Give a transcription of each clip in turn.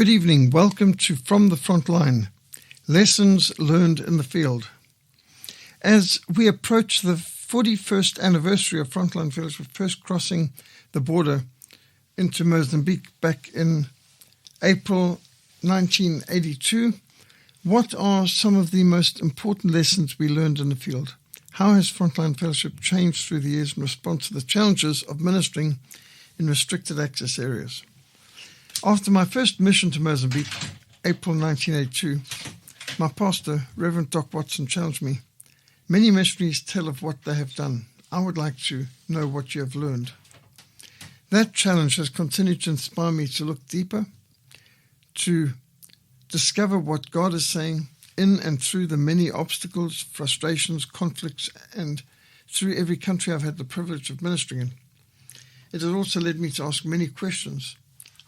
Good evening. Welcome to From the Frontline, Lessons Learned in the Field. As we approach the 41st anniversary of Frontline Fellowship first crossing the border into Mozambique back in April 1982, what are some of the most important lessons we learned in the field? How has Frontline Fellowship changed through the years in response to the challenges of ministering in restricted access areas? After my first mission to Mozambique, April 1982, my pastor, Reverend Doc Watson, challenged me. Many missionaries tell of what they have done. I would like to know what you have learned. That challenge has continued to inspire me to look deeper, to discover what God is saying in and through the many obstacles, frustrations, conflicts, and through every country I've had the privilege of ministering in. It has also led me to ask many questions.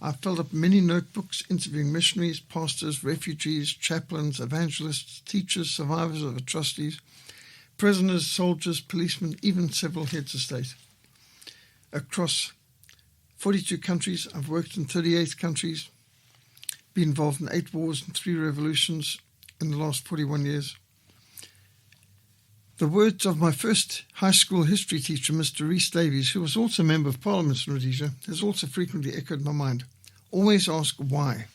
I've filled up many notebooks interviewing missionaries, pastors, refugees, chaplains, evangelists, teachers, survivors of atrocities, prisoners, soldiers, policemen, even several heads of state. Across 42 countries, I've worked in 38 countries, been involved in 8 wars and 3 revolutions in the last 41 years. The words of my first high school history teacher, Mr. Rhys Davies, who was also a Member of Parliament in Rhodesia, has also frequently echoed my mind. Always ask why.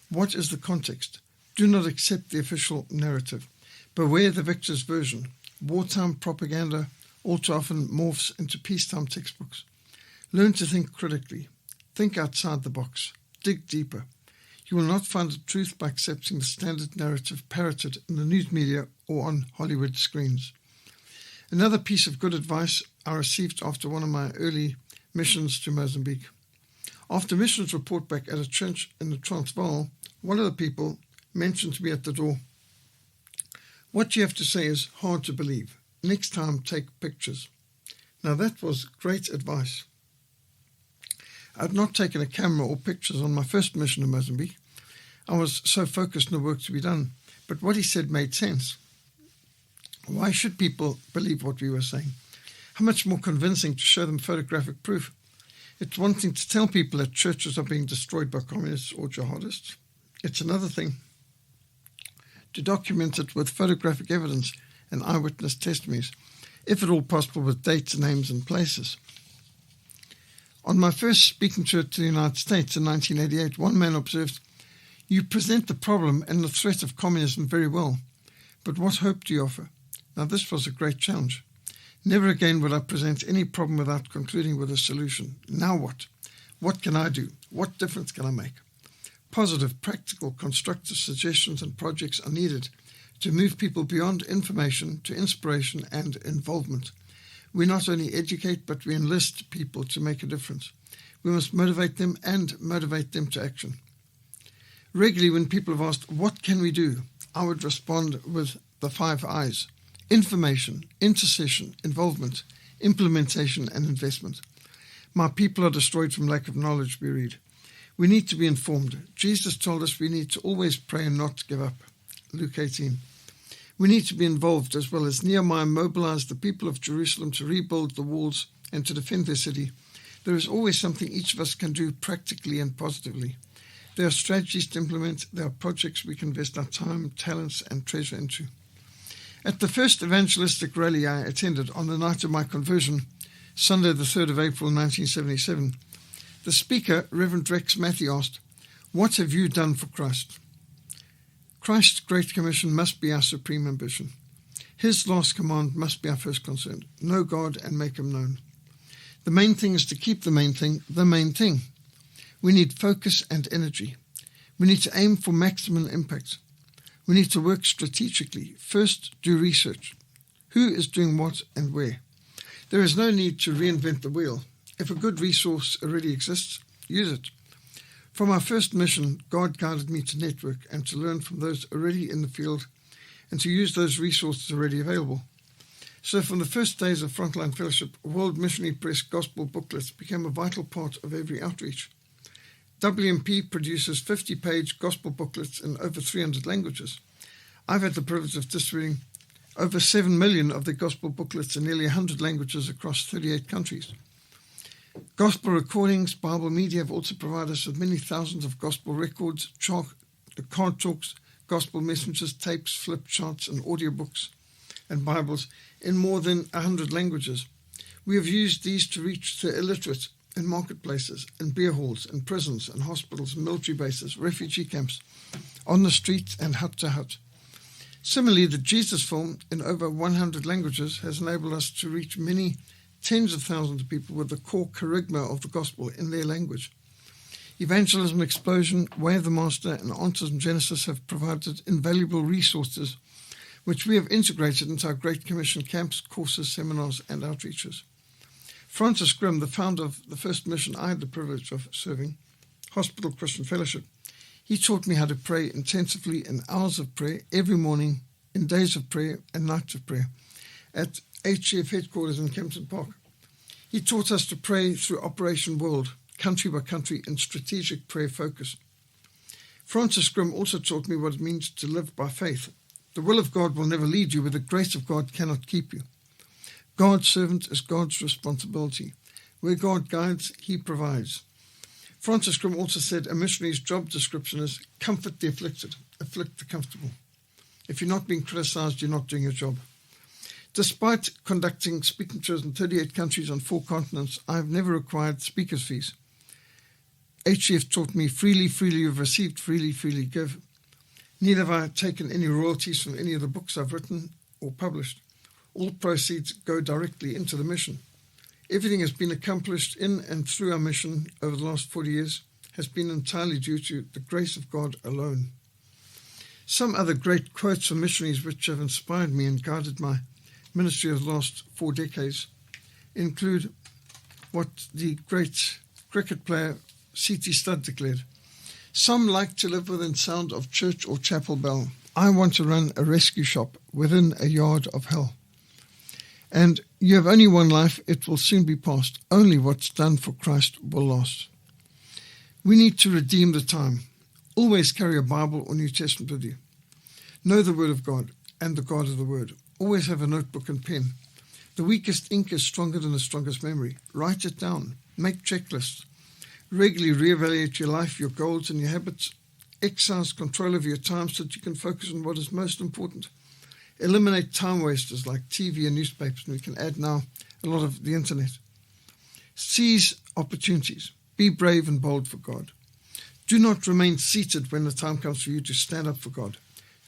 What is the context? Do not accept the official narrative. Beware the victor's version. Wartime propaganda all too often morphs into peacetime textbooks. Learn to think critically. Think outside the box. Dig deeper. You will not find the truth by accepting the standard narrative parroted in the news media or on Hollywood screens. Another piece of good advice I received after one of my early missions to Mozambique. After missions report back at a church in the Transvaal, one of the people mentioned to me at the door, "What you have to say is hard to believe. Next time, take pictures." Now that was great advice. I had not taken a camera or pictures on my first mission to Mozambique. I was so focused on the work to be done. But what he said made sense. Why should people believe what we were saying? How much more convincing to show them photographic proof? It's one thing to tell people that churches are being destroyed by communists or jihadists. It's another thing to document it with photographic evidence and eyewitness testimonies, if at all possible with dates, names, and places. On my first speaking tour to the United States in 1988, one man observed, "You present the problem and the threat of communism very well, but what hope do you offer?" Now this was a great challenge. Never again would I present any problem without concluding with a solution. Now what? What can I do? What difference can I make? Positive, practical, constructive suggestions and projects are needed to move people beyond information to inspiration and involvement. We not only educate, but we enlist people to make a difference. We must motivate them and motivate them to action. Regularly, when people have asked, "What can we do?" I would respond with the 5 I's. Information, intercession, involvement, implementation, and investment. My people are destroyed from lack of knowledge, we read. We need to be informed. Jesus told us we need to always pray and not give up. Luke 18. We need to be involved, as well as Nehemiah mobilized the people of Jerusalem to rebuild the walls and to defend their city. There is always something each of us can do practically and positively. There are strategies to implement. There are projects we can invest our time, talents, and treasure into. At the first evangelistic rally I attended on the night of my conversion, Sunday the 3rd of April 1977, the speaker, Reverend Rex Matthew, asked, "What have you done for Christ?" Christ's Great Commission must be our supreme ambition. His last command must be our first concern. Know God and make him known. The main thing is to keep the main thing the main thing. We need focus and energy. We need to aim for maximum impact. We need to work strategically. First, do research. Who is doing what and where? There is no need to reinvent the wheel. If a good resource already exists, use it. From our first mission, God guided me to network and to learn from those already in the field and to use those resources already available. So from the first days of Frontline Fellowship, World Missionary Press gospel booklets became a vital part of every outreach. WMP produces 50-page gospel booklets in over 300 languages. I've had the privilege of distributing over 7 million of the gospel booklets in nearly 100 languages across 38 countries. Gospel recordings, Bible media have also provided us with many thousands of gospel records, card talks, gospel messages, tapes, flip charts, and audiobooks and Bibles in more than 100 languages. We have used these to reach the illiterate in marketplaces, in beer halls, in prisons, in hospitals, military bases, refugee camps, on the street and hut to hut. Similarly, the Jesus film in over 100 languages has enabled us to reach many tens of thousands of people with the core charisma of the gospel in their language. Evangelism Explosion, Way of the Master, and Answers in Genesis have provided invaluable resources which we have integrated into our Great Commission camps, courses, seminars, and outreaches. Francis Grimm, the founder of the first mission I had the privilege of serving, Hospital Christian Fellowship, he taught me how to pray intensively in hours of prayer every morning, in days of prayer and nights of prayer, at HCF headquarters in Kempton Park. He taught us to pray through Operation World, country by country, in strategic prayer focus. Francis Grimm also taught me what it means to live by faith. The will of God will never lead you where the grace of God cannot keep you. God's servant is God's responsibility. Where God guides, he provides. Francis Grimm also said a missionary's job description is comfort the afflicted, afflict the comfortable. If you're not being criticized, you're not doing your job. Despite conducting speaking tours in 38 countries on 4 continents, I have never required speakers' fees. HCF taught me freely, freely you've received, freely, freely give. Neither have I taken any royalties from any of the books I've written or published. All proceeds go directly into the mission. Everything has been accomplished in and through our mission over the last 40 years has been entirely due to the grace of God alone. Some other great quotes from missionaries which have inspired me and guided my ministry of the last 4 decades include what the great cricket player C.T. Studd declared. Some like to live within sound of church or chapel bell. I want to run a rescue shop within a yard of hell. And you have only one life, it will soon be past. Only what's done for Christ will last. We need to redeem the time. Always carry a Bible or New Testament with you. Know the Word of God and the God of the Word. Always have a notebook and pen. The weakest ink is stronger than the strongest memory. Write it down. Make checklists. Regularly reevaluate your life, your goals and your habits. Exercise control over your time so that you can focus on what is most important. Eliminate time wasters like TV and newspapers, and we can add now a lot of the internet. Seize opportunities. Be brave and bold for God. Do not remain seated when the time comes for you to stand up for God.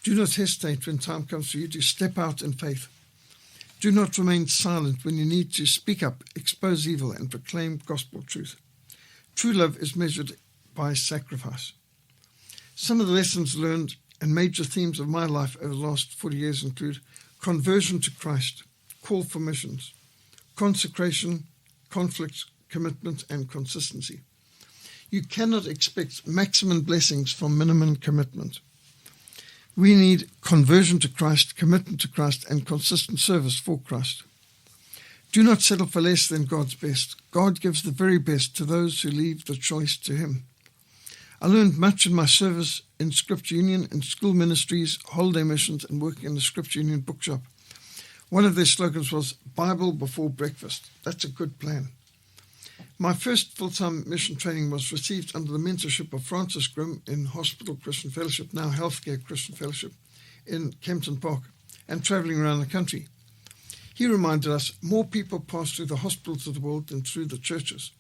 Do not hesitate when time comes for you to step out in faith. Do not remain silent when you need to speak up, expose evil, and proclaim gospel truth. True love is measured by sacrifice. Some of the lessons learned and major themes of my life over the last 40 years include conversion to Christ, call for missions, consecration, conflict, commitment, and consistency. You cannot expect maximum blessings from minimum commitment. We need conversion to Christ, commitment to Christ, and consistent service for Christ. Do not settle for less than God's best. God gives the very best to those who leave the choice to Him. I learned much in my service in Scripture Union, in school ministries, holiday missions, and working in the Scripture Union bookshop. One of their slogans was, Bible before breakfast. That's a good plan. My first full-time mission training was received under the mentorship of Francis Grimm in Hospital Christian Fellowship, now Healthcare Christian Fellowship, in Kempton Park, and travelling around the country. He reminded us more people pass through the hospitals of the world than through the churches.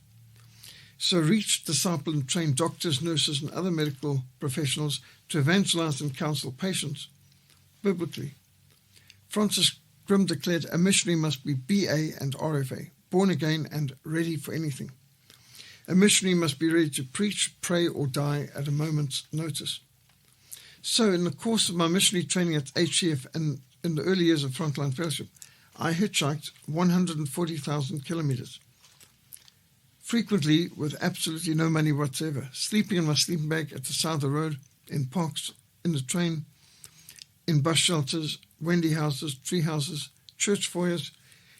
So reach, disciple, and train doctors, nurses, and other medical professionals to evangelize and counsel patients biblically. Francis Grimm declared a missionary must be BA and RFA, born again and ready for anything. A missionary must be ready to preach, pray, or die at a moment's notice. So in the course of my missionary training at HCF and in the early years of Frontline Fellowship, I hitchhiked 140,000 kilometers, frequently with absolutely no money whatsoever, sleeping in my sleeping bag at the side of the road, in parks, in the train, in bus shelters, Wendy houses, tree houses, church foyers,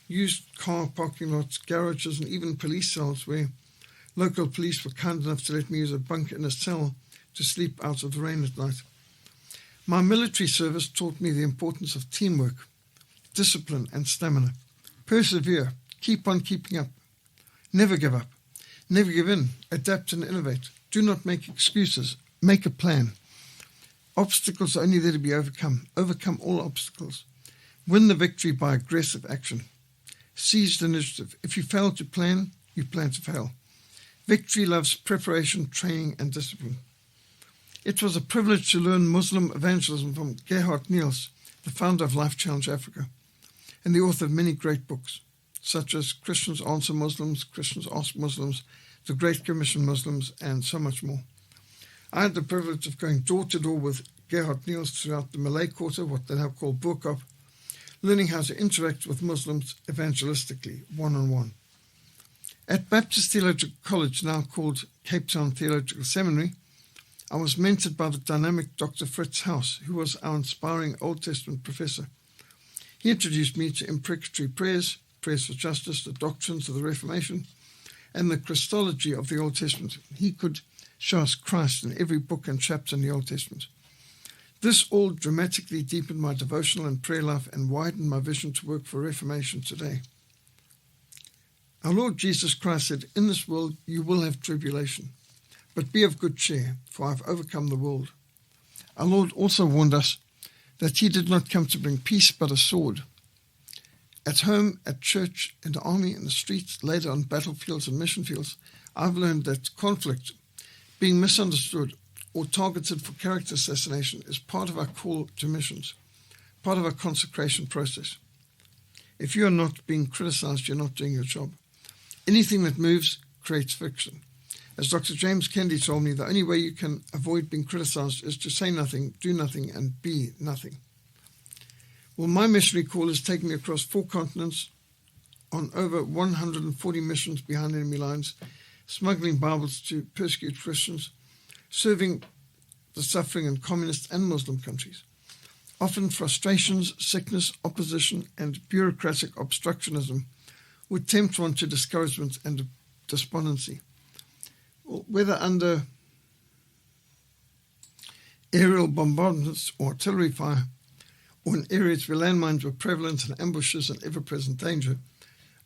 used car parking lots, garages, and even police cells where local police were kind enough to let me use a bunk in a cell to sleep out of the rain at night. My military service taught me the importance of teamwork, discipline, and stamina. Persevere, keep on keeping up, never give up, Never give in. Adapt and innovate. Do not make excuses. Make a plan. Obstacles are only there to be overcome. Overcome all obstacles. Win the victory by aggressive action. Seize the initiative. If you fail to plan, you plan to fail. Victory loves preparation, training, and discipline. It was a privilege to learn Muslim evangelism from Gerhard Niels, the founder of Life Challenge Africa, and the author of many great books, such as Christians Answer Muslims, Christians Ask Muslims, The Great Commission Muslims, and so much more. I had the privilege of going door to door with Gerhard Niels throughout the Malay Quarter, what they now call Burkop, learning how to interact with Muslims evangelistically, one-on-one. At Baptist Theological College, now called Cape Town Theological Seminary, I was mentored by the dynamic Dr. Fritz House, who was our inspiring Old Testament professor. He introduced me to imprecatory prayers, prayers for justice, the doctrines of the Reformation, and the Christology of the Old Testament. He could show us Christ in every book and chapter in the Old Testament. This all dramatically deepened my devotional and prayer life and widened my vision to work for Reformation today. Our Lord Jesus Christ said, "In this world you will have tribulation, but be of good cheer, for I have overcome the world." Our Lord also warned us that he did not come to bring peace but a sword. At home, at church, in the army, in the streets, later on battlefields and mission fields, I've learned that conflict, being misunderstood or targeted for character assassination, is part of our call to missions, part of our consecration process. If you are not being criticized, you're not doing your job. Anything that moves creates friction. As Dr. James Kennedy told me, the only way you can avoid being criticized is to say nothing, do nothing, and be nothing. Well, my missionary call has taken me across 4 continents, on over 140 missions behind enemy lines, smuggling Bibles to persecuted Christians, serving the suffering in communist and Muslim countries. Often frustrations, sickness, opposition, and bureaucratic obstructionism would tempt one to discouragement and despondency. Whether under aerial bombardments or artillery fire, or in areas where landmines were prevalent and ambushes an ever-present danger,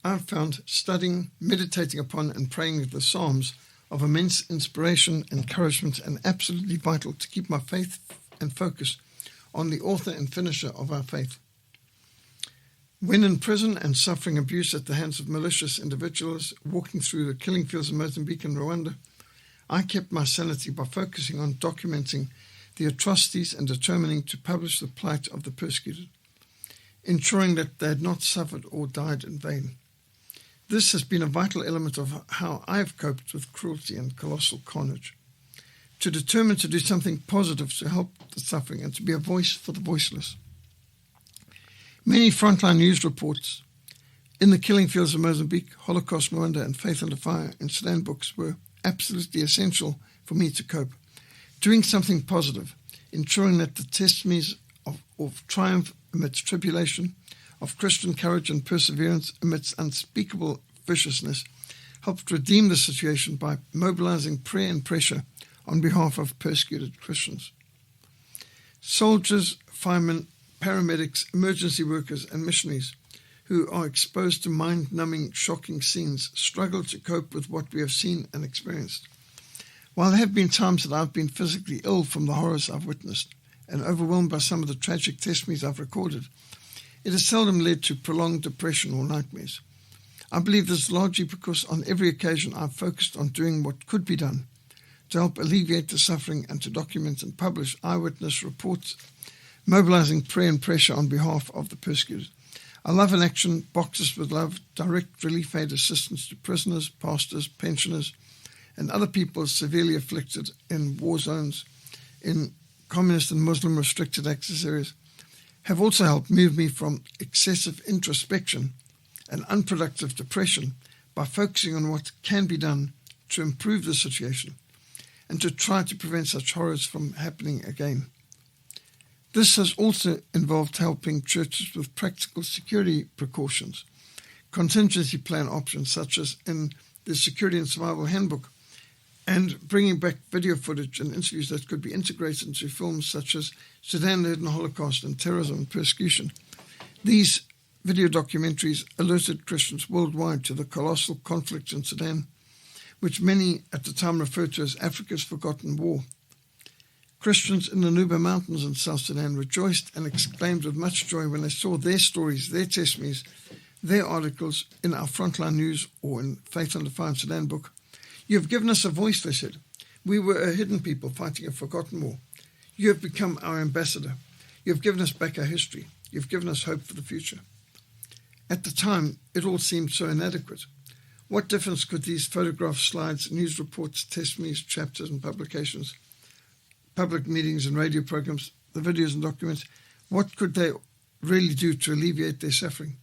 I've found studying, meditating upon, and praying the Psalms of immense inspiration, encouragement, and absolutely vital to keep my faith and focus on the author and finisher of our faith. When in prison and suffering abuse at the hands of malicious individuals, walking through the killing fields of Mozambique and Rwanda, I kept my sanity by focusing on documenting the atrocities and determining to publish the plight of the persecuted, ensuring that they had not suffered or died in vain. This has been a vital element of how I've coped with cruelty and colossal carnage, to determine to do something positive to help the suffering and to be a voice for the voiceless. Many frontline news reports in the killing fields of Mozambique, Holocaust, Rwanda, and Faith Under Fire in Sudan books were absolutely essential for me to cope. Doing something positive, ensuring that the testimonies of triumph amidst tribulation, of Christian courage and perseverance amidst unspeakable viciousness, helped redeem the situation by mobilizing prayer and pressure on behalf of persecuted Christians. Soldiers, firemen, paramedics, emergency workers, and missionaries who are exposed to mind-numbing, shocking scenes struggle to cope with what we have seen and experienced. While there have been times that I've been physically ill from the horrors I've witnessed and overwhelmed by some of the tragic testimonies I've recorded, it has seldom led to prolonged depression or nightmares. I believe this is largely because on every occasion I've focused on doing what could be done to help alleviate the suffering and to document and publish eyewitness reports, mobilizing prayer and pressure on behalf of the persecuted. I love in action, Boxes with Love, direct relief aid assistance to prisoners, pastors, pensioners, and other people severely afflicted in war zones, in communist and Muslim restricted access areas, have also helped move me from excessive introspection and unproductive depression by focusing on what can be done to improve the situation and to try to prevent such horrors from happening again. This has also involved helping churches with practical security precautions, contingency plan options such as in the Security and Survival Handbook, and bringing back video footage and interviews that could be integrated into films such as Sudan, the Hidden Holocaust, and Terrorism and Persecution. These video documentaries alerted Christians worldwide to the colossal conflict in Sudan, which many at the time referred to as Africa's forgotten war. Christians in the Nuba Mountains in South Sudan rejoiced and exclaimed with much joy when they saw their stories, their testimonies, their articles in our Frontline News or in Faith Under Fire in Sudan book. You have given us a voice, they said. We were a hidden people fighting a forgotten war. You have become our ambassador. You have given us back our history. You have given us hope for the future. At the time, it all seemed so inadequate. What difference could these photographs, slides, news reports, testimonies, chapters and publications, public meetings and radio programs, the videos and documents, what could they really do to alleviate their suffering?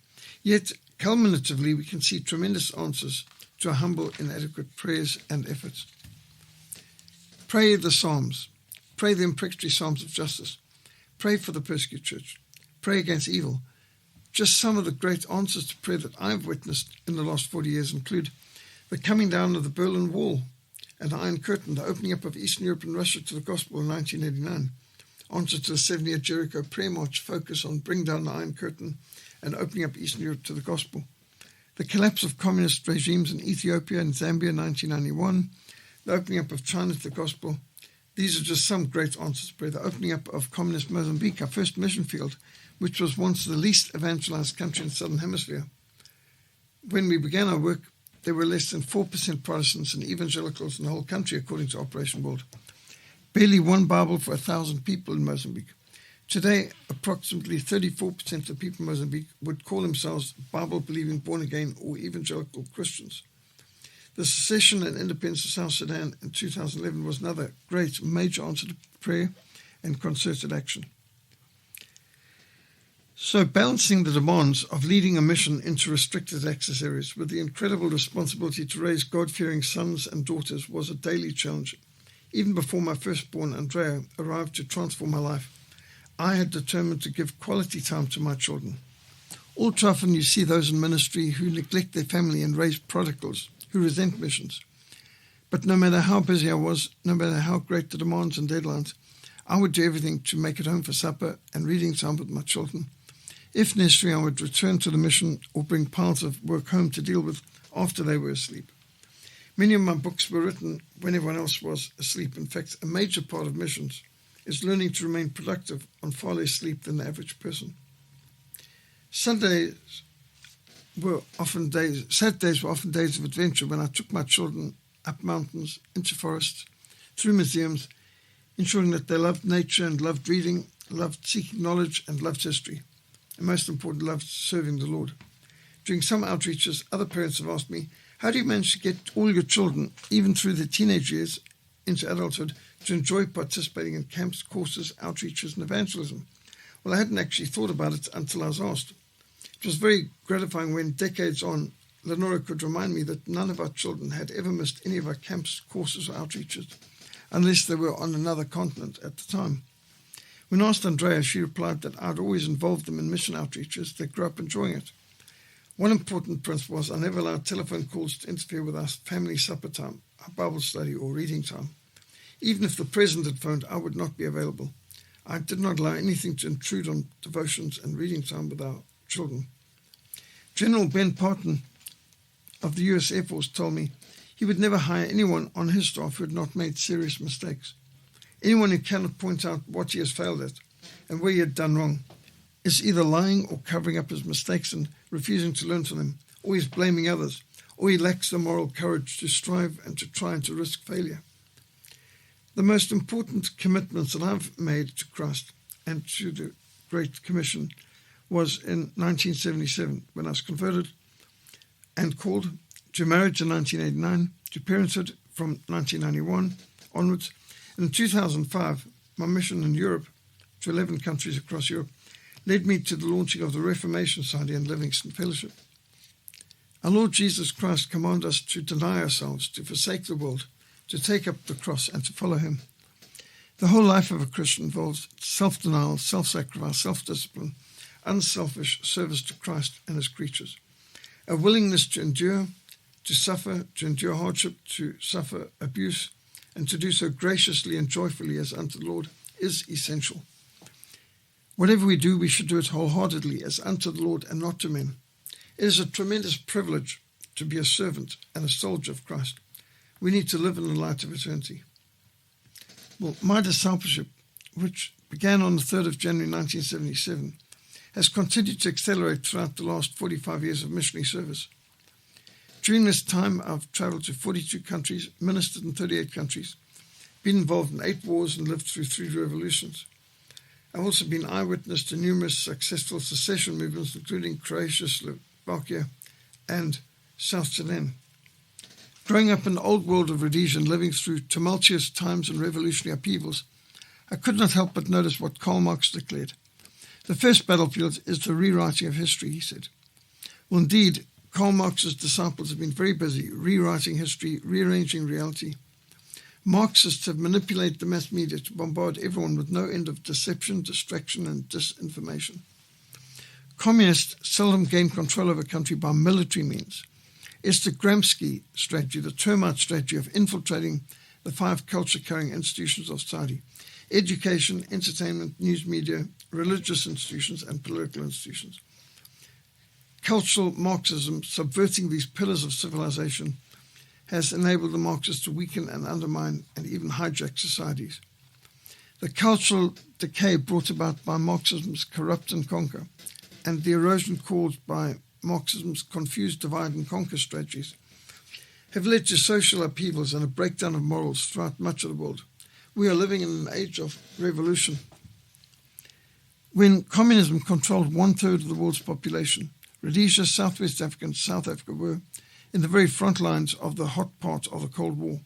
Yet, culminatively, we can see tremendous answers to our humble, inadequate prayers and efforts. Pray the Psalms. Pray the imprecatory Psalms of justice. Pray for the persecuted church. Pray against evil. Just some of the great answers to prayer that I've witnessed in the last 40 years include the coming down of the Berlin Wall and the Iron Curtain, the opening up of Eastern Europe and Russia to the gospel in 1989, answer to the 70-year Jericho prayer march focus on bring down the Iron Curtain and opening up Eastern Europe to the gospel, the collapse of communist regimes in Ethiopia and Zambia in 1991, the opening up of China to the gospel. These are just some great answers to prayer. The opening up of communist Mozambique, our first mission field, which was once the least evangelized country in the Southern Hemisphere. When we began our work, there were less than 4% Protestants and evangelicals in the whole country, according to Operation World. Barely one Bible for 1,000 people in Mozambique. Today, approximately 34% of the people in Mozambique would call themselves Bible-believing, born-again, or evangelical Christians. The secession and independence of South Sudan in 2011 was another great major answer to prayer and concerted action. So balancing the demands of leading a mission into restricted access areas with the incredible responsibility to raise God-fearing sons and daughters was a daily challenge. Even before my firstborn, Andrea, arrived to transform my life, I had determined to give quality time to my children. All too often you see those in ministry who neglect their family and raise prodigals, who resent missions. But no matter how busy I was, no matter how great the demands and deadlines, I would do everything to make it home for supper and reading time with my children. If necessary, I would return to the mission or bring piles of work home to deal with after they were asleep. Many of my books were written when everyone else was asleep. In fact, a major part of missions is learning to remain productive on far less sleep than the average person. Saturdays were often days of adventure when I took my children up mountains, into forests, through museums, ensuring that they loved nature and loved reading, loved seeking knowledge and loved history. And most important, loved serving the Lord. During some outreaches, other parents have asked me, how do you manage to get all your children, even through their teenage years, into adulthood, to enjoy participating in camps, courses, outreaches, and evangelism? Well, I hadn't actually thought about it until I was asked. It was very gratifying when, decades on, Lenora could remind me that none of our children had ever missed any of our camps, courses, or outreaches, unless they were on another continent at the time. When asked Andrea, she replied that I'd always involved them in mission outreaches. They grew up enjoying it. One important principle was I never allowed telephone calls to interfere with our family supper time, our Bible study, or reading time. Even if the president had phoned, I would not be available. I did not allow anything to intrude on devotions and reading time with our children. General Ben Parton of the U.S. Air Force told me he would never hire anyone on his staff who had not made serious mistakes. Anyone who cannot point out what he has failed at and where he had done wrong is either lying or covering up his mistakes and refusing to learn from them, or he's blaming others, or he lacks the moral courage to strive and to try and to risk failure. The most important commitments that I've made to Christ and to the Great Commission was in 1977 when I was converted and called, to marriage in 1989, to parenthood from 1991 onwards. In 2005, my mission in Europe, to 11 countries across Europe, led me to the launching of the Reformation Society and Livingston Fellowship. Our Lord Jesus Christ commanded us to deny ourselves, to forsake the world, to take up the cross and to follow him. The whole life of a Christian involves self-denial, self-sacrifice, self-discipline, unselfish service to Christ and his creatures. A willingness to endure, to suffer, to endure hardship, to suffer abuse, and to do so graciously and joyfully as unto the Lord is essential. Whatever we do, we should do it wholeheartedly as unto the Lord and not to men. It is a tremendous privilege to be a servant and a soldier of Christ. We need to live in the light of eternity. Well, my discipleship, which began on the 3rd of January 1977, has continued to accelerate throughout the last 45 years of missionary service. During this time, I've traveled to 42 countries, ministered in 38 countries, been involved in 8 wars and lived through 3 revolutions. I've also been eyewitness to numerous successful secession movements, including Croatia, Slovakia, and South Sudan. Growing up in the old world of Rhodesia and living through tumultuous times and revolutionary upheavals, I could not help but notice what Karl Marx declared. The first battlefield is the rewriting of history, he said. Well, indeed, Karl Marx's disciples have been very busy rewriting history, rearranging reality. Marxists have manipulated the mass media to bombard everyone with no end of deception, distraction, and disinformation. Communists seldom gain control of a country by military means. It's the Gramsci strategy, the termite strategy of infiltrating the 5 culture-carrying institutions of society: education, entertainment, news media, religious institutions, and political institutions. Cultural Marxism, subverting these pillars of civilization, has enabled the Marxists to weaken and undermine and even hijack societies. The cultural decay brought about by Marxism's corrupt and conquer, and the erosion caused by Marxism's confused divide and conquer strategies, have led to social upheavals and a breakdown of morals throughout much of the world. We are living in an age of revolution. When communism controlled 1/3 of the world's population, Rhodesia, Southwest Africa, and South Africa were in the very front lines of the hot part of the Cold War,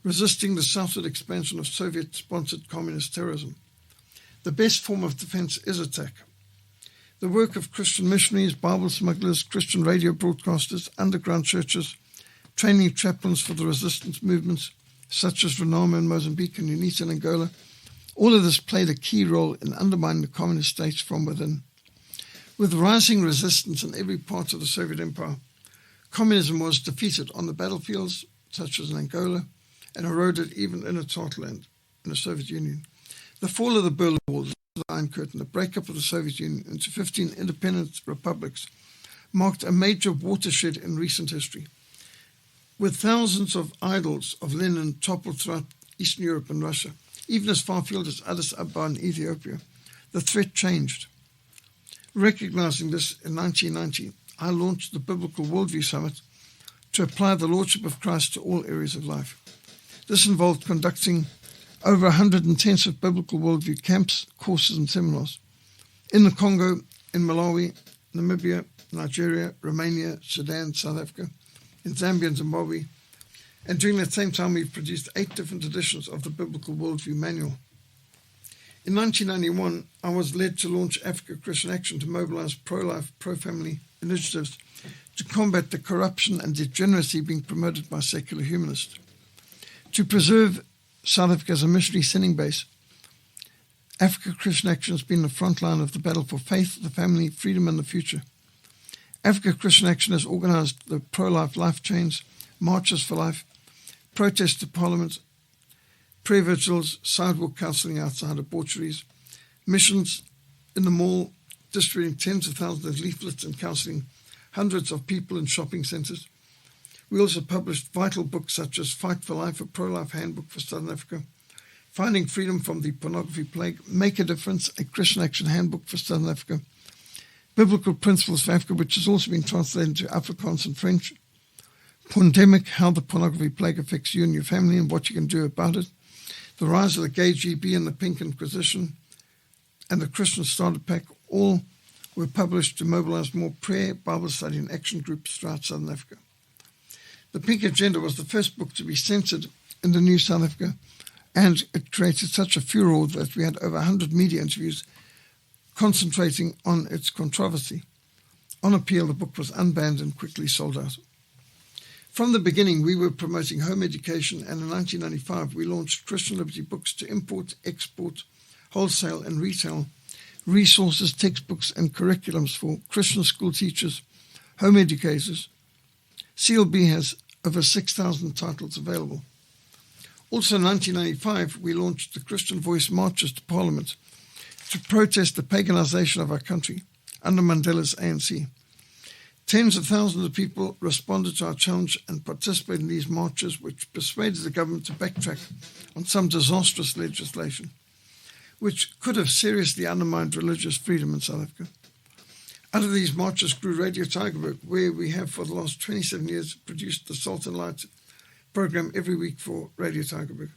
resisting the southward expansion of Soviet-sponsored communist terrorism. The best form of defense is attack. The work of Christian missionaries, Bible smugglers, Christian radio broadcasters, underground churches, training chaplains for the resistance movements, such as Renamo in Mozambique and UNITA in Angola, all of this played a key role in undermining the communist states from within. With rising resistance in every part of the Soviet Empire, communism was defeated on the battlefields, such as in Angola, and eroded even in its heartland, in the Soviet Union. The fall of the Berlin Wall, the Iron Curtain, the breakup of the Soviet Union into 15 independent republics, marked a major watershed in recent history. With thousands of idols of Lenin toppled throughout Eastern Europe and Russia, even as far afield as Addis Ababa in Ethiopia, the threat changed. Recognizing this, in 1990, I launched the Biblical Worldview Summit to apply the Lordship of Christ to all areas of life. This involved conducting over 100 intensive Biblical Worldview camps, courses, and seminars in the Congo, in Malawi, Namibia, Nigeria, Romania, Sudan, South Africa, in Zambia and Zimbabwe. And during that same time, we've produced 8 different editions of the Biblical Worldview Manual. In 1991, I was led to launch Africa Christian Action to mobilize pro-life, pro-family initiatives to combat the corruption and degeneracy being promoted by secular humanists. To preserve South Africa as a missionary sending base, Africa Christian Action has been the front line of the battle for faith, the family, freedom, and the future. Africa Christian Action has organized the pro-life life chains, marches for life, protests to Parliament, prayer vigils, sidewalk counselling outside debaucheries, missions in the mall, distributing tens of thousands of leaflets and counselling hundreds of people in shopping centres. We also published vital books such as Fight for Life, a pro-life handbook for Southern Africa, Finding Freedom from the Pornography Plague, Make a Difference, a Christian Action handbook for Southern Africa, Biblical Principles for Africa, which has also been translated into Afrikaans and French, Pandemic, How the Pornography Plague Affects You and Your Family and What You Can Do About It, The Rise of the Gay GB and the Pink Inquisition, and the Christian Starter Pack, all were published to mobilize more prayer, Bible study, and action groups throughout Southern Africa. The Pink Agenda was the first book to be censored in the new South Africa, and it created such a furore that we had over 100 media interviews concentrating on its controversy. On appeal, the book was unbanned and quickly sold out. From the beginning, we were promoting home education, and in 1995, we launched Christian Liberty Books to import, export, wholesale, and retail resources, textbooks, and curriculums for Christian school teachers, home educators. CLB has over 6,000 titles available. Also in 1995, we launched the Christian Voice Marches to Parliament to protest the paganization of our country under Mandela's ANC. Tens of thousands of people responded to our challenge and participated in these marches, which persuaded the government to backtrack on some disastrous legislation, which could have seriously undermined religious freedom in South Africa. Out of these marches grew Radio Tygerberg, where we have for the last 27 years produced the Salt and Light program every week for Radio Tygerberg.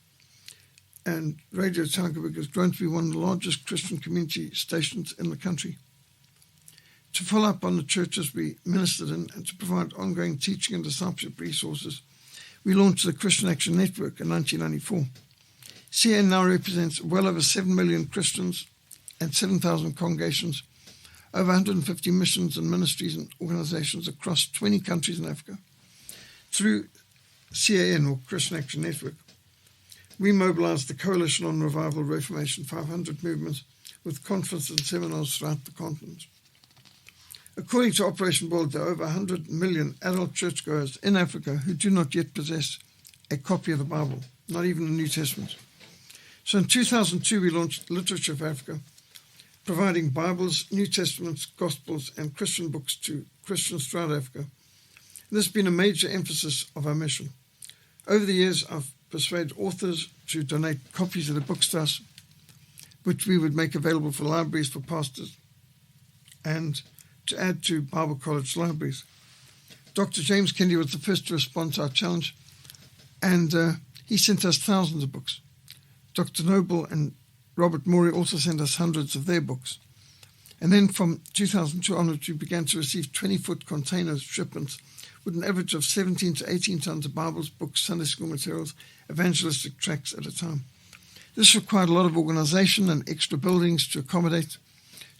And Radio Tygerberg has grown to be one of the largest Christian community stations in the country. To follow up on the churches we ministered in and to provide ongoing teaching and discipleship resources, we launched the Christian Action Network in 1994. CAN now represents well over 7 million Christians and 7,000 congregations, over 150 missions and ministries and organizations across 20 countries in Africa. Through CAN, or Christian Action Network, we mobilized the Coalition on Revival Reformation 500 movement with conferences and seminars throughout the continent. According to Operation World, there are over 100 million adult churchgoers in Africa who do not yet possess a copy of the Bible, not even the New Testament. So in 2002, we launched Literature for Africa, providing Bibles, New Testaments, Gospels, and Christian books to Christians throughout Africa. This has been a major emphasis of our mission. Over the years, I've persuaded authors to donate copies of the books to us, which we would make available for libraries for pastors and to add to Bible college libraries. Dr. James Kennedy was the first to respond to our challenge, and he sent us thousands of books. Dr. Noble and Robert Morey also sent us hundreds of their books. And then from 2002 onwards, we began to receive 20-foot containers shipments with an average of 17 to 18 tons of Bibles, books, Sunday school materials, evangelistic tracts at a time. This required a lot of organization and extra buildings to accommodate,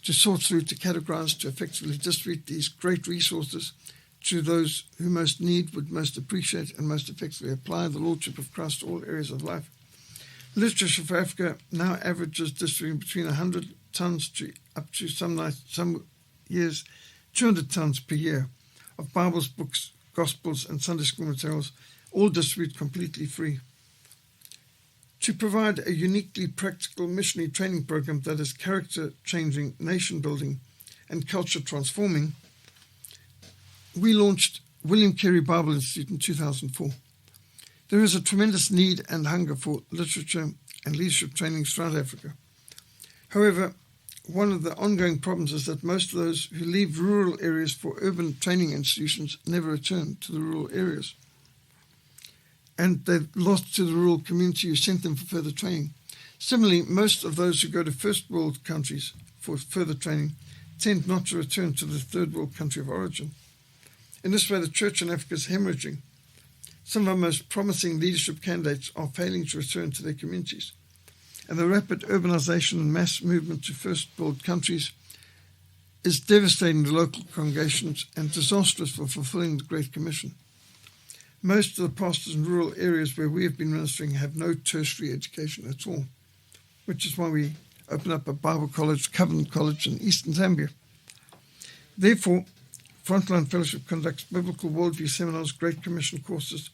to sort through, to categorize, to effectively distribute these great resources to those who most need, would most appreciate, and most effectively apply the Lordship of Christ to all areas of life. Literature for Africa now averages distributing between 100 tons to up to some years 200 tons per year of Bibles, books, Gospels, and Sunday school materials, all distributed completely free. To provide a uniquely practical missionary training program that is character-changing, nation-building, and culture-transforming, we launched William Carey Bible Institute in 2004. There is a tremendous need and hunger for literature and leadership training throughout Africa. However, one of the ongoing problems is that most of those who leave rural areas for urban training institutions never return to the rural areas. And they're lost to the rural community who sent them for further training. Similarly, most of those who go to first world countries for further training tend not to return to the third world country of origin. In this way, the church in Africa is hemorrhaging. Some of our most promising leadership candidates are failing to return to their communities. And the rapid urbanization and mass movement to first world countries is devastating to local congregations and disastrous for fulfilling the Great Commission. Most of the pastors in rural areas where we have been ministering have no tertiary education at all, which is why we opened up a Bible college, Covenant College in eastern Zambia. Therefore, Frontline Fellowship conducts biblical worldview seminars, Great Commission courses,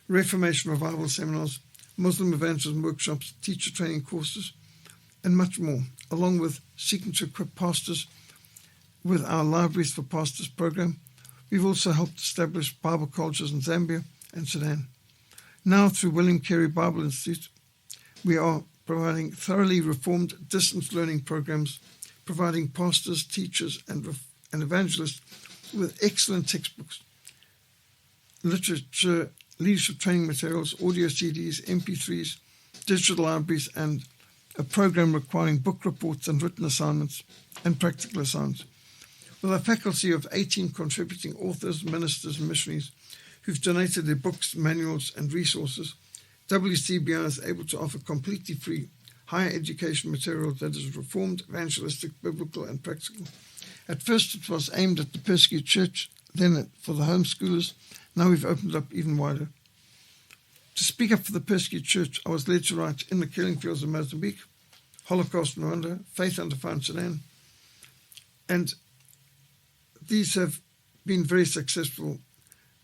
Reformation Revival seminars, Muslim evangelism workshops, teacher training courses, and much more, along with seeking to equip pastors with our Libraries for Pastors program. We've also helped establish Bible colleges in Zambia and Sudan. Now, through William Carey Bible Institute, we are providing thoroughly reformed distance learning programs, providing pastors, teachers, and evangelists with excellent textbooks, literature, leadership training materials, audio CDs, MP3s, digital libraries, and a program requiring book reports and written assignments and practical assignments. With a faculty of 18 contributing authors, ministers, and missionaries who've donated their books, manuals, and resources, WCBI is able to offer completely free higher education material that is reformed, evangelistic, biblical, and practical. At first, it was aimed at the persecuted church, then for the homeschoolers. Now we've opened it up even wider. To speak up for the persecuted church, I was led to write In the Killing Fields of Mozambique, Holocaust in Rwanda, Faith Under Fire in Sudan, and these have been very successful.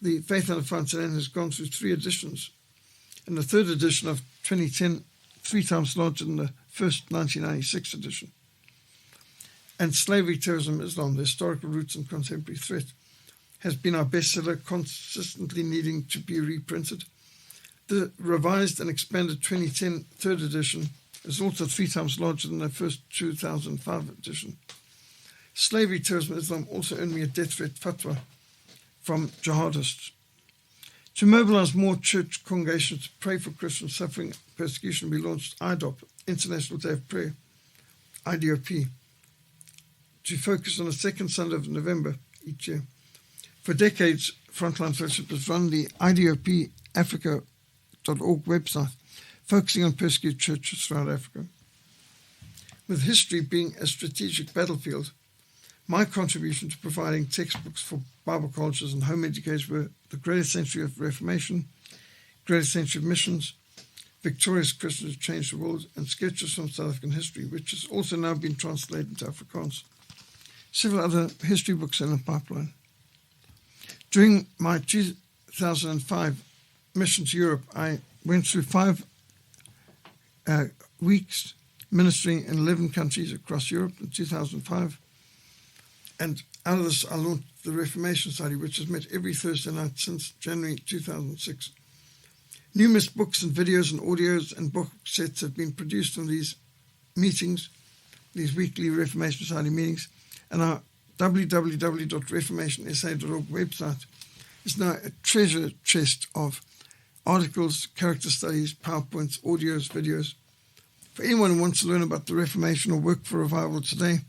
The Faith Under Fire in Sudan has gone through 3 editions, and the 3rd edition of 2010, 3 times larger than the first 1996 edition. And Slavery, Terrorism, Islam, the historical roots and contemporary threat, has been our bestseller, consistently needing to be reprinted. The revised and expanded 2010 third edition is also 3 times larger than the first 2005 edition. Slavery, Terrorism, Islam also earned me a death threat fatwa from jihadists. To mobilize more church congregations to pray for Christians suffering persecution, we launched IDOP, International Day of Prayer, IDOP, to focus on the second Sunday of November each year. For decades, Frontline Fellowship has run the IDOPAfrica.org website, focusing on persecuted churches throughout Africa. With history being a strategic battlefield, my contribution to providing textbooks for Bible colleges and home educators were The Greater Century of Reformation, Greater Century of Missions, Victorious Christians Who Changed the World, and Sketches from South African History, which has also now been translated into Afrikaans. Several other history books are in the pipeline. During my 2005 mission to Europe, I went through 5 weeks ministering in 11 countries across Europe in 2005. And out of this, I launched the Reformation Society, which has met every Thursday night since January 2006. Numerous books and videos and audios and book sets have been produced from these meetings, these weekly Reformation Society meetings, and our www.reformationsa.org website is now a treasure chest of articles, character studies, PowerPoints, audios, videos. For anyone who wants to learn about the Reformation or work for revival today,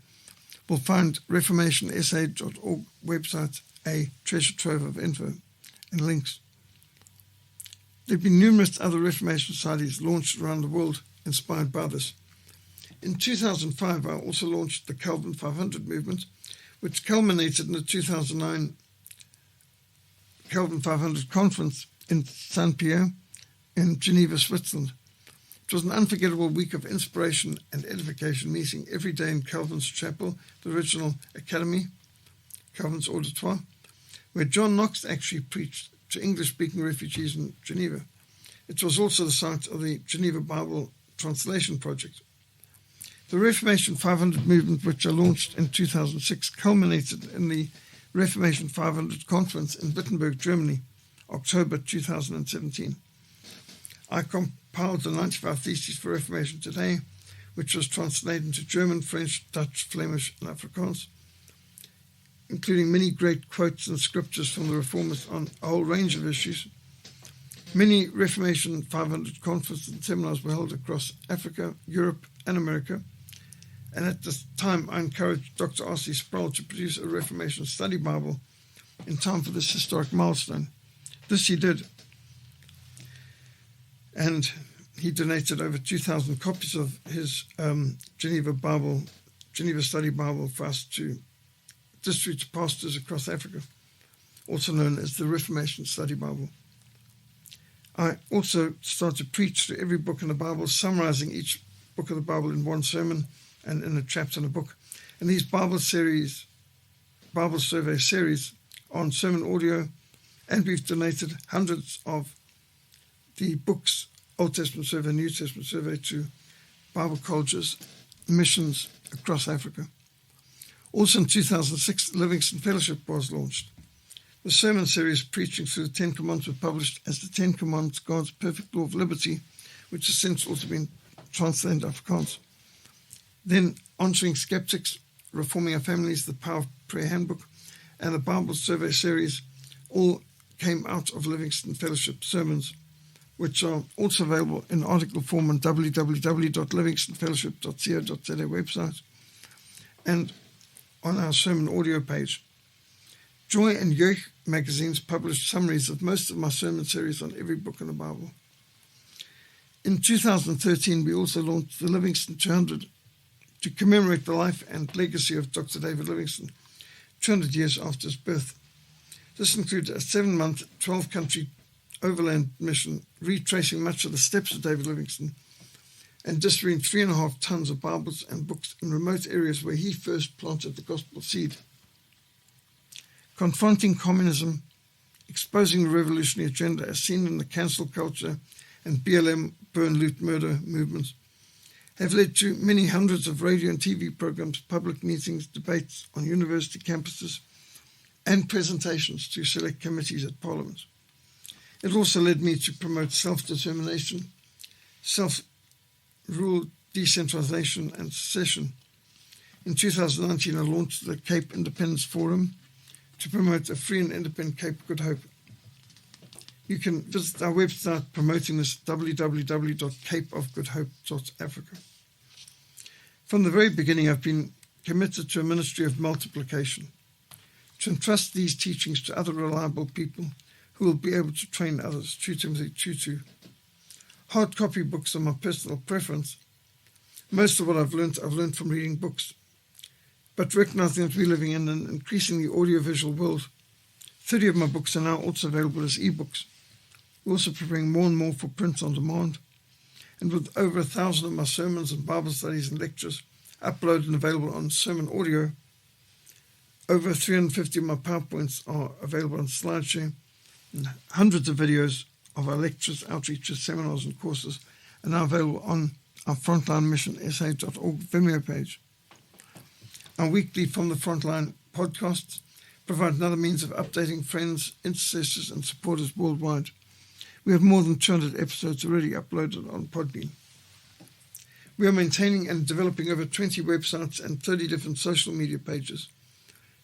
will find reformationsa.org website a treasure trove of info and links. There have been numerous other Reformation societies launched around the world inspired by this. In 2005, I also launched the Calvin 500 movement, which culminated in the 2009 Calvin 500 conference in Saint-Pierre in Geneva, Switzerland. It was an unforgettable week of inspiration and edification, meeting every day in Calvin's chapel, the original academy, Calvin's auditoire, where John Knox actually preached to English-speaking refugees in Geneva. It was also the site of the Geneva Bible Translation Project. The Reformation 500 movement, which I launched in 2006, culminated in the Reformation 500 conference in Wittenberg, Germany, October 2017. I compiled the 95 Theses for Reformation Today, which was translated into German, French, Dutch, Flemish, and Afrikaans, including many great quotes and scriptures from the Reformers on a whole range of issues. Many Reformation 500 conferences and seminars were held across Africa, Europe, and America. And at this time, I encouraged Dr. R.C. Sproul to produce a Reformation study Bible in time for this historic milestone. This he did. And he donated over 2,000 copies of his Geneva Study Bible for us to distribute to pastors across Africa, also known as the Reformation Study Bible. I also started to preach through every book in the Bible, summarizing each book of the Bible in one sermon and in a chapter in a book. And these Bible survey series on sermon audio, and we've donated hundreds of the books, Old Testament Survey, New Testament Survey, to Bible colleges, missions across Africa. Also in 2006, Livingston Fellowship was launched. The sermon series preaching through the 10 Commandments were published as the 10 Commandments, God's Perfect Law of Liberty, which has since also been translated into Afrikaans. Then Answering Skeptics, Reforming Our Families, the Power of Prayer Handbook, and the Bible Survey series all came out of Livingston Fellowship sermons, which are also available in article form on www.livingstonfellowship.co.za website and on our sermon audio page. Joy and Jeugd magazines published summaries of most of my sermon series on every book in the Bible. In 2013, we also launched the Livingston 200 to commemorate the life and legacy of Dr. David Livingstone, 200 years after his birth. This included a 7-month, 12-country overland mission retracing much of the steps of David Livingstone and distributing 3.5 tons of Bibles and books in remote areas where he first planted the gospel seed. Confronting communism, exposing the revolutionary agenda as seen in the cancel culture and BLM burn, loot, murder movements, have led to many hundreds of radio and TV programs, public meetings, debates on university campuses, and presentations to select committees at Parliament. It also led me to promote self-determination, self-rule, decentralisation and secession. In 2019, I launched the Cape Independence Forum to promote a free and independent Cape Good Hope. You can visit our website promoting this, www.capeofgoodhope.africa. From the very beginning, I've been committed to a ministry of multiplication, to entrust these teachings to other reliable people who will be able to train others. 2 Timothy 2:2. Hard copy books are my personal preference. Most of what I've learned from reading books. But recognizing that we're living in an increasingly audiovisual world, 30 of my books are now also available as ebooks. We're also preparing more and more for print on demand. And with over 1,000 of my sermons and Bible studies and lectures uploaded and available on sermon audio, over 350 of my PowerPoints are available on SlideShare, and hundreds of videos of our lectures, outreaches, seminars and courses are now available on our frontlinemissionsa.org Vimeo page. Our weekly From the Frontline podcasts provide another means of updating friends, intercessors and supporters worldwide. We have more than 200 episodes already uploaded on Podbean. We are maintaining and developing over 20 websites and 30 different social media pages.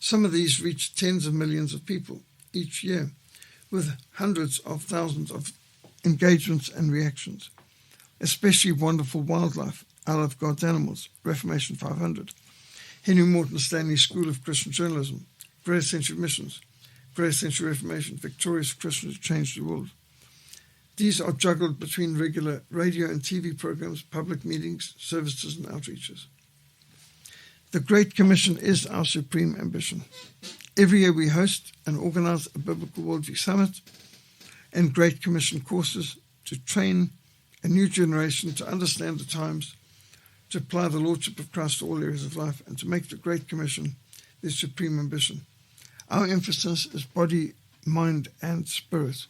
Some of these reach tens of millions of people each year, with hundreds of thousands of engagements and reactions. Especially Wonderful Wildlife, I Love God's Animals, Reformation 500, Henry Morton Stanley School of Christian Journalism, Greater Century Missions, Greater Century Reformation, Victorious Christians Who Changed the World. These are juggled between regular radio and TV programs, public meetings, services and outreaches. The Great Commission is our supreme ambition. Every year we host and organize a Biblical Worldview Summit and Great Commission courses to train a new generation to understand the times, to apply the Lordship of Christ to all areas of life, and to make the Great Commission their supreme ambition. Our emphasis is body, mind, and spirit.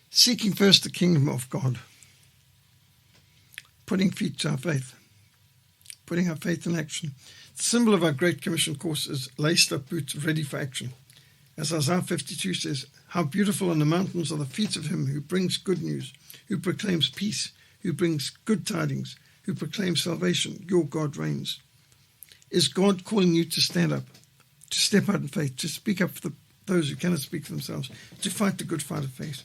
Seeking first the kingdom of God, putting feet to our faith, putting our faith in action. The symbol of our Great Commission course is laced up boots ready for action. As Isaiah 52 says, how beautiful on the mountains are the feet of him who brings good news, who proclaims peace, who brings good tidings, who proclaims salvation. Your God reigns. Is God calling you to stand up, to step out in faith, to speak up for those who cannot speak for themselves, to fight the good fight of faith?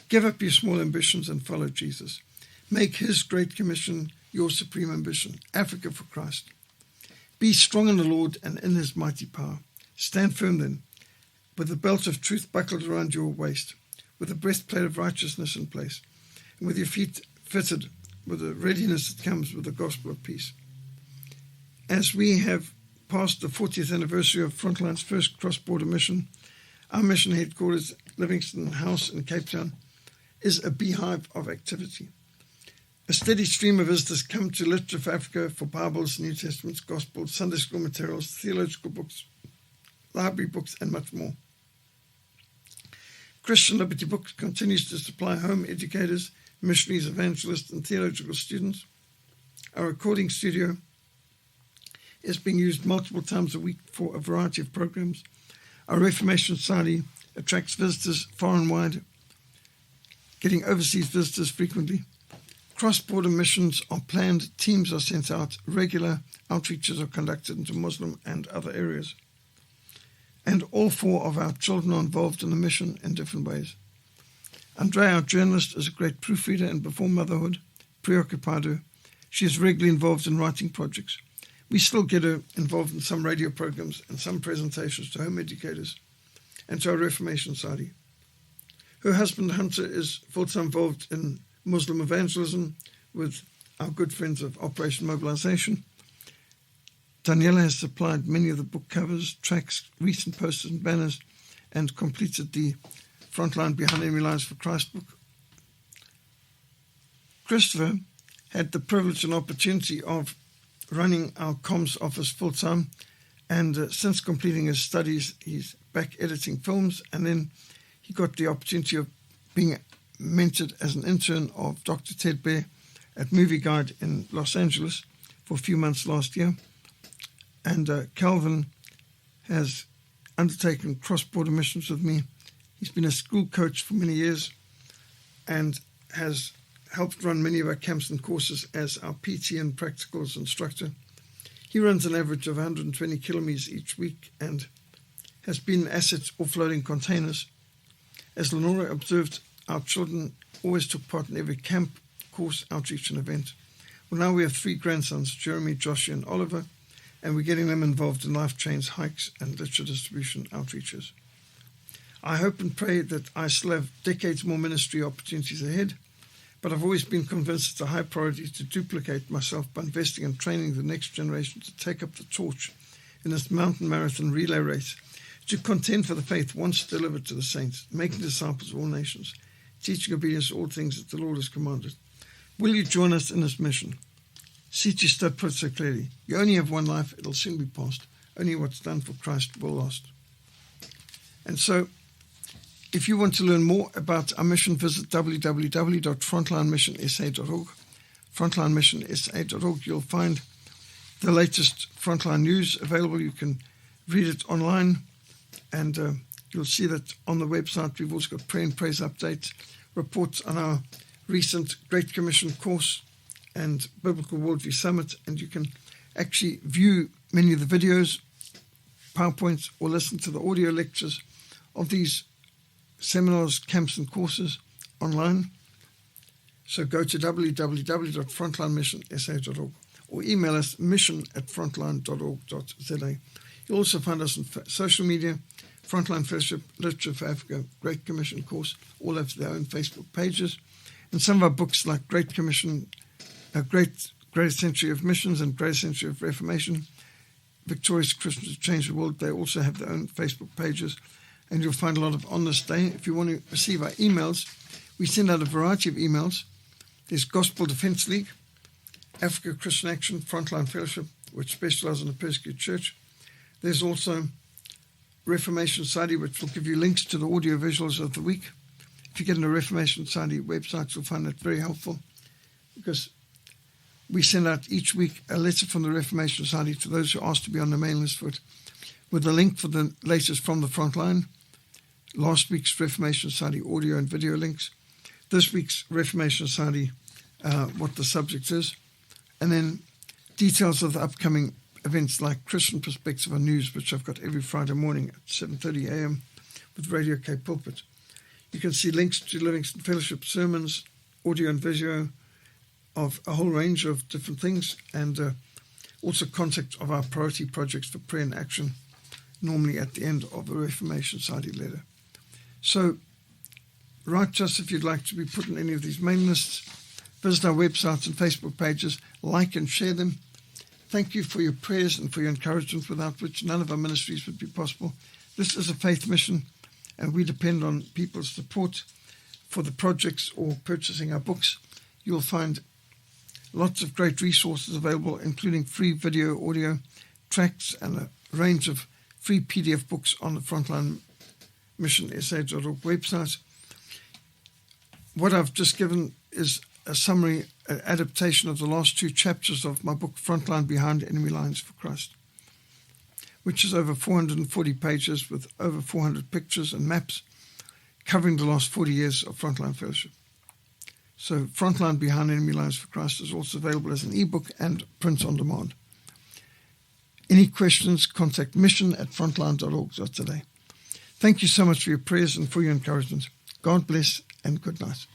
Give up your small ambitions and follow Jesus. Make his Great Commission your supreme ambition, Africa for Christ. Be strong in the Lord and in his mighty power. Stand firm then, with the belt of truth buckled around your waist, with the breastplate of righteousness in place, and with your feet fitted with the readiness that comes with the gospel of peace. As we have passed the 40th anniversary of Frontline's first cross-border mission, our mission headquarters, Livingston House in Cape Town, is a beehive of activity. A steady stream of visitors come to Literature for Africa for Bibles, New Testaments, Gospels, Sunday school materials, theological books, library books, and much more. Christian Liberty Books continues to supply home educators, missionaries, evangelists, and theological students. Our recording studio is being used multiple times a week for a variety of programs. Our Reformation Society attracts visitors far and wide, getting overseas visitors frequently. Cross-border missions are planned, teams are sent out, regular outreaches are conducted into Muslim and other areas. And all 4 of our children are involved in the mission in different ways. Andrea, our journalist, is a great proofreader, and before motherhood, preoccupied her. She is regularly involved in writing projects. We still get her involved in some radio programs and some presentations to home educators and to our Reformation Society. Her husband, Hunter, is full-time involved in Muslim evangelism with our good friends of Operation Mobilization. Daniela has supplied many of the book covers, tracks, recent posters and banners, and completed the Frontline Behind Enemy Lines for Christ book. Christopher had the privilege and opportunity of running our comms office full-time, and since completing his studies, he's back editing films, and then he got the opportunity of being mentored as an intern of Dr. Ted Baer at Movie Guide in Los Angeles for a few months last year. And Calvin has undertaken cross-border missions with me. He's been a school coach for many years and has helped run many of our camps and courses as our PT and practicals instructor. He runs an average of 120 kilometers each week and has been assets offloading containers. As Lenora observed, our children always took part in every camp, course, outreach and event. Well, now we have 3 grandsons, Jeremy, Joshua and Oliver, and we're getting them involved in life chains, hikes and literature distribution outreaches. I hope and pray that I still have decades more ministry opportunities ahead, but I've always been convinced it's a high priority to duplicate myself by investing in training the next generation to take up the torch in this mountain marathon relay race, to contend for the faith once delivered to the saints, making disciples of all nations, teaching obedience to all things that the Lord has commanded. Will you join us in this mission? C.T. Studd put it so clearly, you only have one life, it'll soon be past. Only what's done for Christ will last. And so, if you want to learn more about our mission, visit www.frontlinemissionsa.org. Frontlinemissionsa.org. You'll find the latest Frontline news available. You can read it online, and you'll see that on the website. We've also got prayer and praise updates, reports on our recent Great Commission course and Biblical Worldview Summit, and you can actually view many of the videos, PowerPoints, or listen to the audio lectures of these seminars, camps and courses online. So go to www.frontlinemissionsa.org or email us mission@frontline.org.za. You'll also find us on social media, Frontline Fellowship, Literature for Africa, Great Commission course, all have their own Facebook pages. And some of our books like Great Commission, Great Century of Missions and Great Century of Reformation, Victorious Christians Who Changed the World, they also have their own Facebook pages. And you'll find a lot of On This Day. If you want to receive our emails, we send out a variety of emails. There's Gospel Defense League, Africa Christian Action, Frontline Fellowship, which specializes in the persecuted church. There's also Reformation Society, which will give you links to the audio visuals of the week. If you get on the Reformation Society website, you'll find that very helpful, because we send out each week a letter from the Reformation Society to those who ask to be on the mailing list for it, with a link for the latest from the Frontline, last week's Reformation Society audio and video links, this week's Reformation Society, what the subject is, and then details of the upcoming events like Christian Perspective on News, which I've got every Friday morning at 7:30 a.m. with Radio K Pulpit. You can see links to Livingston Fellowship sermons, audio and video of a whole range of different things, and also contact of our priority projects for prayer and action, normally at the end of the Reformation Society letter. So write to us if you'd like to be put in any of these mailing lists. Visit our websites and Facebook pages, like and share them. Thank you for your prayers and for your encouragement, without which none of our ministries would be possible. This is a faith mission, and we depend on people's support for the projects or purchasing our books. You'll find lots of great resources available, including free video, audio, tracts, and a range of free PDF books on the Frontline Mission SA.org website. What I've just given is a summary, an adaptation of the last 2 chapters of my book, Frontline Behind Enemy Lines for Christ, which is over 440 pages with over 400 pictures and maps covering the last 40 years of Frontline Fellowship. So Frontline Behind Enemy Lines for Christ is also available as an ebook and print on demand. Any questions, contact mission@frontline.org.za. Thank you so much for your prayers and for your encouragement. God bless and good night.